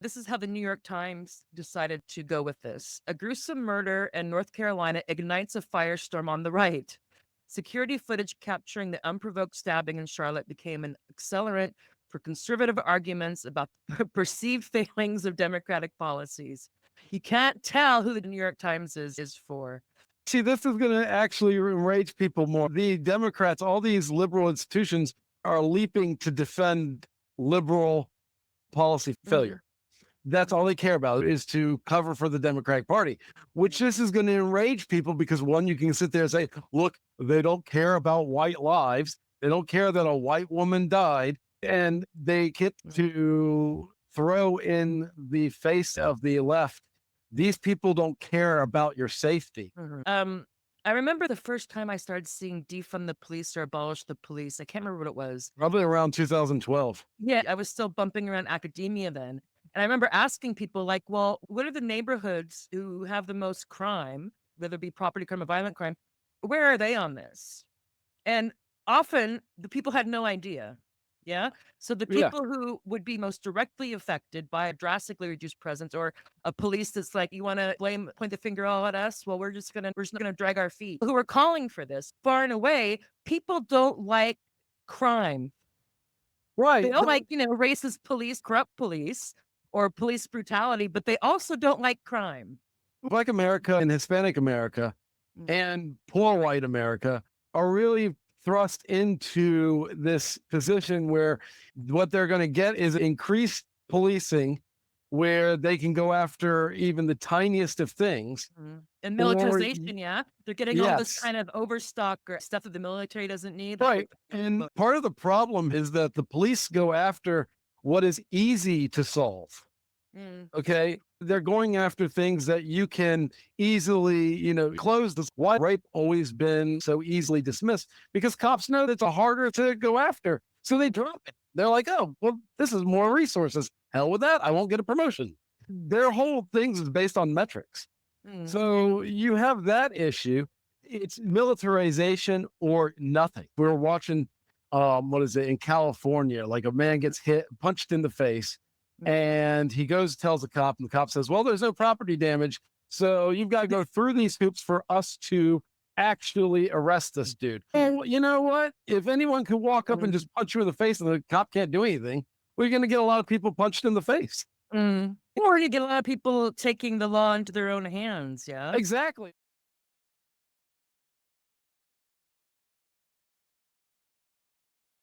This is how the New York Times decided to go with this. A gruesome murder in North Carolina ignites a firestorm on the right. Security footage capturing the unprovoked stabbing in Charlotte became an accelerant for conservative arguments about the perceived failings of Democratic policies. You can't tell who the New York Times is for. See, this is going to actually enrage people more. The Democrats, all these liberal institutions are leaping to defend liberal policy Mhm, failure. That's all mhm, they care about is to cover for the Democratic Party, which mhm, this is going to enrage people because one, you can sit there and say, look, they don't care about white lives. They don't care that a white woman died. And they get mhm, to throw in the face of the left. These people don't care about your safety. mhm. I remember the first time I started seeing defund the police or abolish the police. I can't remember what it was. Probably around 2012. Yeah, I was still bumping around academia then. And I remember asking people like, well, what are the neighborhoods who have the most crime, whether it be property crime or violent crime? Where are they on this? And often the people had no idea. Yeah. So the Yeah. people who would be most directly affected by a drastically reduced presence or a police that's like, you want to point the finger all at us? Well, we're just gonna drag our feet. Who are calling for this far and away? People don't like crime. They Right. don't like, racist police, corrupt police, or police brutality, but they also don't like crime. Black America and Hispanic America Mm, and poor white America are really thrust into this position where what they're going to get is increased policing where they can go after even the tiniest of things and or militarization, yeah? They're getting all this yes, kind of overstock or stuff that the military doesn't need. right. And part of the problem is that the police go after what is easy to solve. Mm, Okay. They're going after things that you can easily, close this. Why rape always been so easily dismissed? Because cops know that it's harder to go after. So they drop it. They're like, oh, well, this is more resources. Hell with that. I won't get a promotion. Their whole things is based on metrics. mm, So you have that issue. It's militarization or nothing. We're watching, what is it in California? Like a man gets hit, punched in the face, mm. and he goes tells the cop, and the cop says, "Well, there's no property damage, so you've got to go through these hoops for us to actually arrest this dude." And you know what? If anyone could walk up and Mm, just punch you in the face, and the cop can't do anything, we're going to get a lot of people punched in the face. mm. Or you get a lot of people taking the law into their own hands, yeah? Exactly.